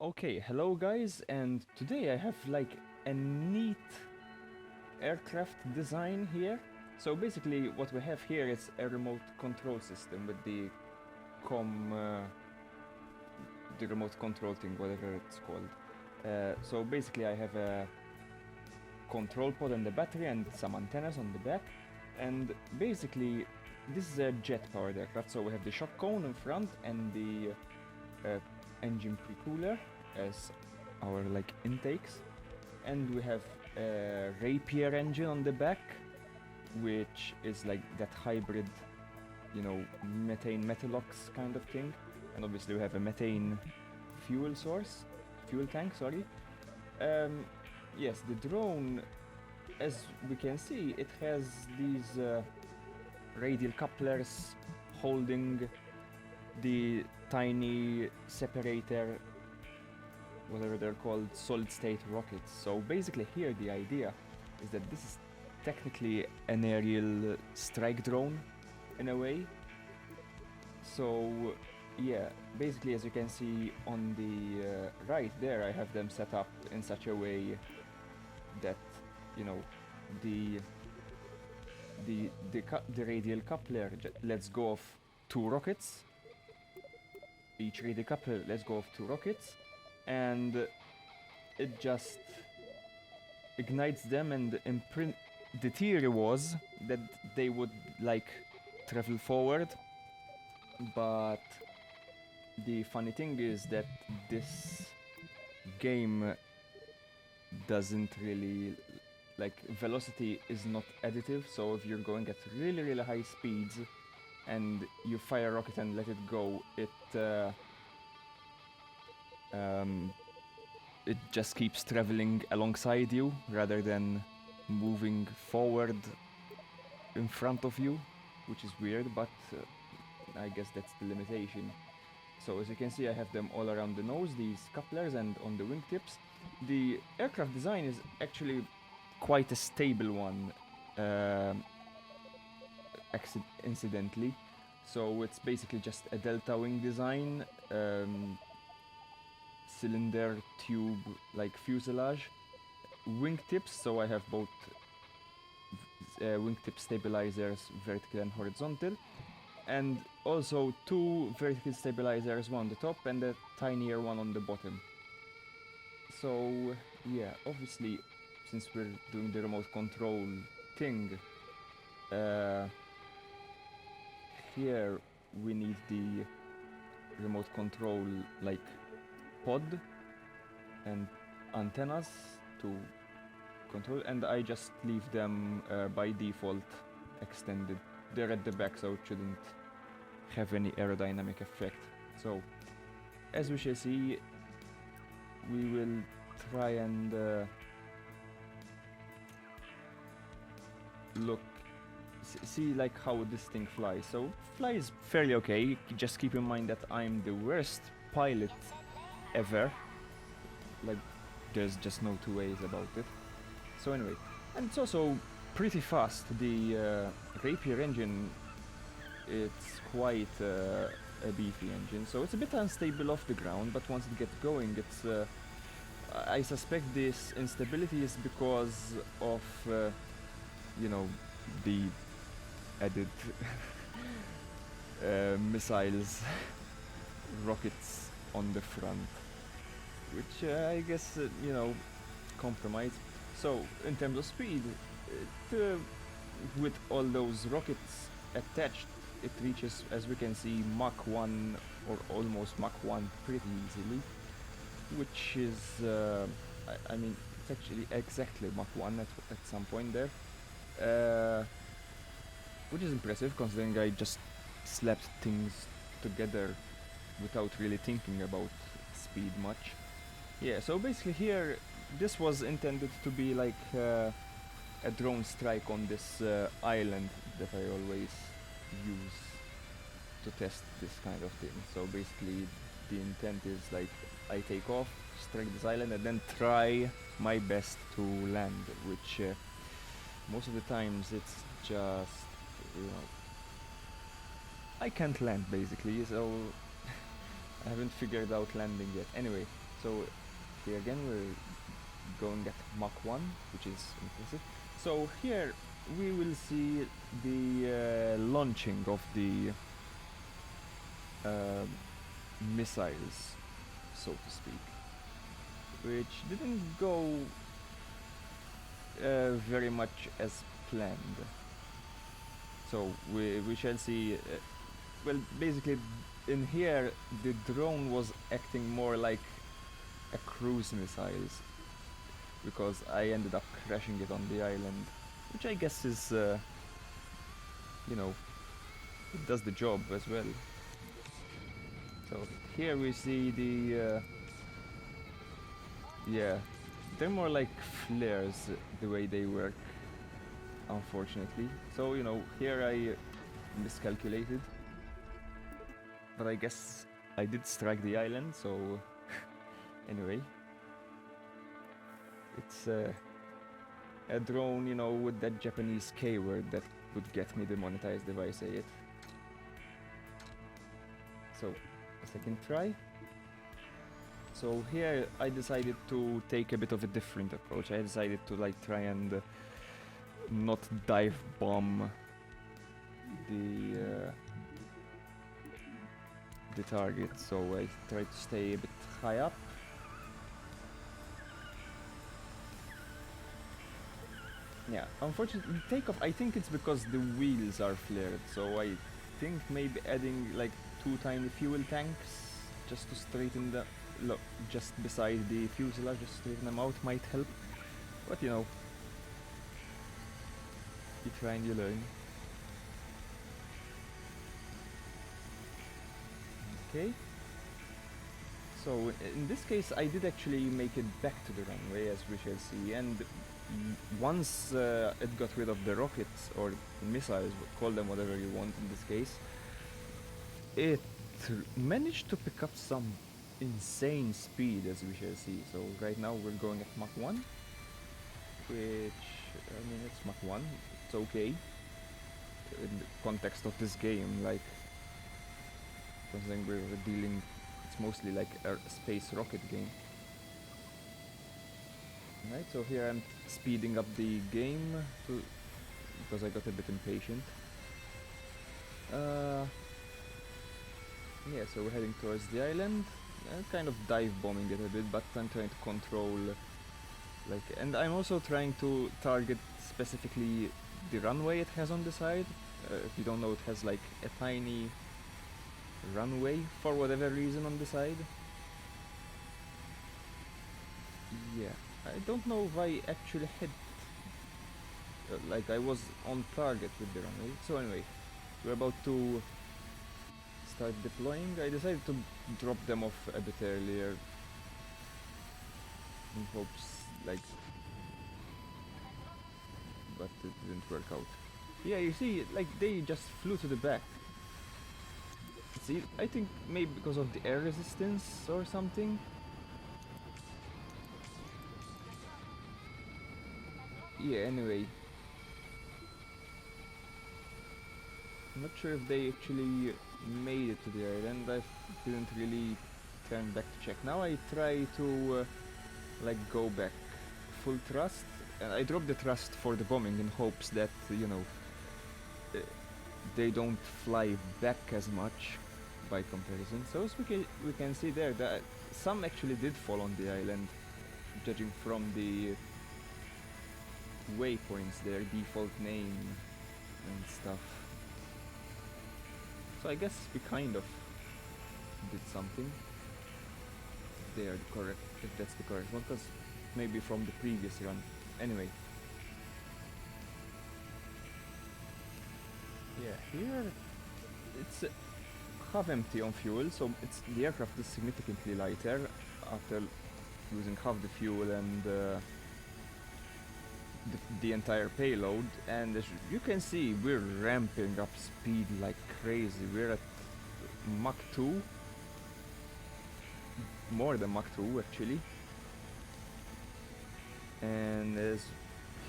Okay, hello guys, and today I have like a neat aircraft design here. So basically what we have here is a remote control system with com the remote control thing, whatever it's called. So basically I have a control pod and the battery and some antennas on the back, and basically this is a jet powered aircraft, so we have the shock cone in front and the engine pre-cooler as our like intakes, and we have a Rapier engine on the back, which is like that hybrid, methane metalox kind of thing, and obviously we have a methane fuel tank, sorry. Yes, the drone, as we can see, it has these radial couplers holding the tiny separator, whatever they're called, solid state rockets. So basically here the idea is that this is technically an aerial strike drone in a way. So yeah, basically as you can see on the right there, I have them set up in such a way that the radial coupler lets go of two rockets. Each radial coupler lets go of two rockets, and it just ignites them, and the theory was that they would like travel forward, but the funny thing is that this game doesn't really, like, velocity is not additive, so if you're going at really high speeds and you fire a rocket and let it go, it just keeps traveling alongside you rather than moving forward in front of you, which is weird, but I guess that's the limitation. So as you can see, I have them all around the nose, these couplers, and on the wingtips. The aircraft design is actually quite a stable one, incidentally. So it's basically just a delta wing design, cylinder tube like fuselage, wingtips. So I have both wingtip stabilizers, vertical and horizontal, and also two vertical stabilizers, one on the top and a tinier one on the bottom. So yeah, obviously, since we're doing the remote control thing, here we need the remote control like pod and antennas to control, and I just leave them by default extended. They're at the back, so it shouldn't have any aerodynamic effect. So as we shall see, we will try and see like how this thing flies. So flies fairly okay. Just keep in mind that I'm the worst pilot ever. Like, there's just no two ways about it. So anyway, and it's also pretty fast. The Rapier engine, it's quite a beefy engine, so it's a bit unstable off the ground, but once it gets going, it's I suspect this instability is because of the added missiles, rockets on the front, which I guess compromise. So in terms of speed, with all those rockets attached, it reaches, as we can see, Mach 1 or almost Mach 1 pretty easily, which is I mean, it's actually exactly Mach 1 at some point there, which is impressive considering I just slapped things together without really thinking about speed much. Yeah, so basically here, this was intended to be like a drone strike on this island that I always use to test this kind of thing. So basically the intent is like I take off, strike this island, and then try my best to land, which most of the times it's just, I can't land basically, so I haven't figured out landing yet. Anyway, So here again we're going at Mach 1, which is impressive. So here we will see the launching of the missiles, so to speak, which didn't go very much as planned. So we shall see. Well, basically, in here the drone was acting more like a cruise missiles, because I ended up crashing it on the island, which I guess is, you know, it does the job as well. So here we see the, yeah, they're more like flares the way they work, unfortunately. So, you know, here I miscalculated, but I guess I did strike the island, so anyway. It's a drone, you know, with that Japanese K word that would get me demonetized if I say it. So, a second try. So here I decided to take a bit of a different approach. I decided to like try and not dive bomb the target. So I tried to stay a bit high up. Yeah, unfortunately, takeoff, I think it's because the wheels are flared, so I think maybe adding like 2 tiny fuel tanks just to straighten the, look, just beside the fuselage, just straighten them out might help. But you know, you try and you learn. Okay. So in this case I did actually make it back to the runway, as we shall see, and once it got rid of the rockets or missiles, call them whatever you want in this case, it managed to pick up some insane speed, as we shall see. So right now we're going at Mach 1, which, I mean, it's Mach 1, it's okay in the context of this game, like, considering we're dealing, it's mostly like a space rocket game. Right, so here I'm speeding up the game because I got a bit impatient. Yeah, so we're heading towards the island, kind of dive bombing it a bit, but I'm trying to control, like, and I'm also trying to target specifically the runway it has on the side. If you don't know, it has like a tiny runway for whatever reason on the side. Yeah. I don't know if I actually hit, like I was on target with the runway. So anyway, we're about to start deploying. I decided to drop them off a bit earlier in hopes, like, but it didn't work out. Yeah, you see, like they just flew to the back. See, I think maybe because of the air resistance or something. Yeah, anyway. I'm not sure if they actually made it to the island. I didn't really turn back to check. Now I try to like go back full thrust, and I drop the thrust for the bombing in hopes that, you know, they don't fly back as much by comparison. So as we can see there that some actually did fall on the island, judging from the waypoints, their default name and stuff. So I guess we kind of did something. If they are correct, if that's the correct one, because maybe from the previous run. Anyway. Yeah, here it's half empty on fuel, so the aircraft is significantly lighter after losing half the fuel and the entire payload, and as you can see, we're ramping up speed like crazy. We're at Mach 2, more than Mach 2 actually, and as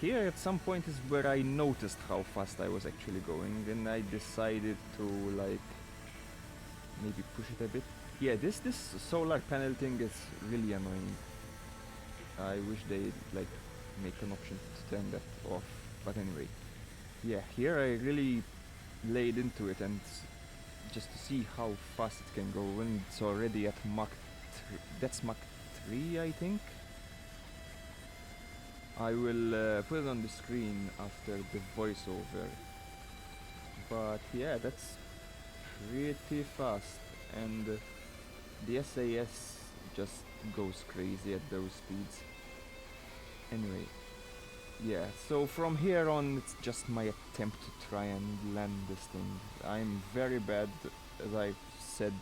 here at some point is where I noticed how fast I was actually going, and I decided to like maybe push it a bit. Yeah, this solar panel thing is really annoying. I wish they like make an option to turn that off. But anyway, yeah, here I really laid into it and just to see how fast it can go when it's already at Mach. That's Mach 3, I think. I will put it on the screen after the voiceover. But yeah, that's pretty fast, and the SAS just goes crazy at those speeds. Anyway, yeah, so from here on it's just my attempt to try and land this thing. I'm very bad, as I've said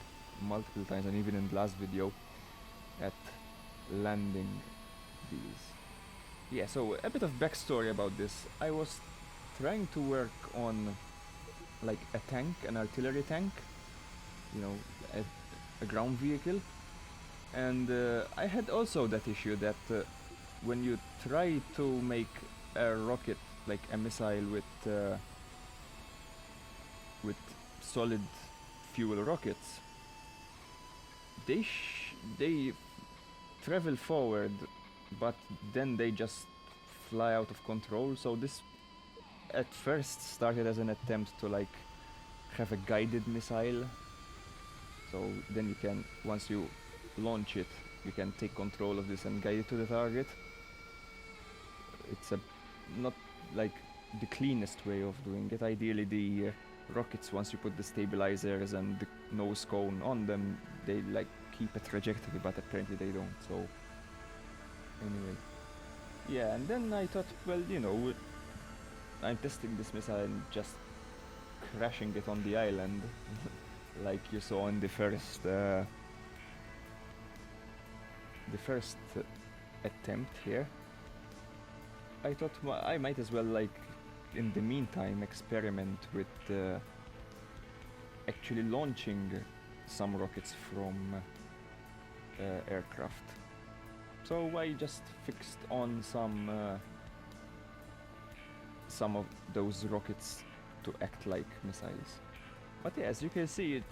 multiple times and even in the last video, at landing these. Yeah, so a bit of backstory about this. I was trying to work on like a tank, an artillery tank, you know, a ground vehicle, and I had also that issue that when you try to make a rocket, like a missile with solid fuel rockets, they travel forward, but then they just fly out of control. So this at first started as an attempt to like have a guided missile, so then you can, once you launch it, you can take control of this and guide it to the target. It's a not like the cleanest way of doing it. Ideally the rockets, once you put the stabilizers and the nose cone on them, they like keep a trajectory, but apparently they don't. So anyway, yeah, and then I thought, well, you know, I'm testing this missile and just crashing it on the island like you saw in the first attempt here. I thought I might as well, like, in the meantime, experiment with actually launching some rockets from aircraft. So I just fixed on some of those rockets to act like missiles. But yeah, as you can see,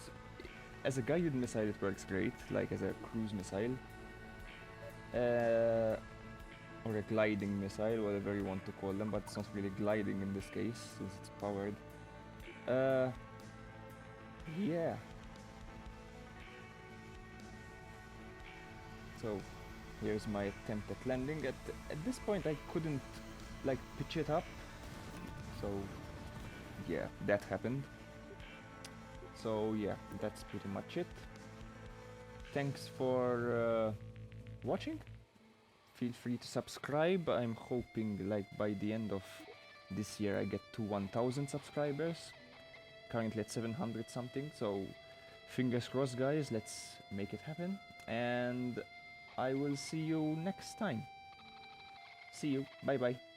as a guided missile it works great, like as a cruise missile. Or a gliding missile, whatever you want to call them, but it's not really gliding in this case, since it's powered. Yeah. So, here's my attempt at landing. At this point I couldn't, like, pitch it up. So, yeah, that happened. So, yeah, that's pretty much it. Thanks for watching. Feel free to subscribe. I'm hoping, like, by the end of this year I get to 1000 subscribers. Currently at 700 something, so fingers crossed, guys. Let's make it happen, and I will see you next time. See you. Bye bye.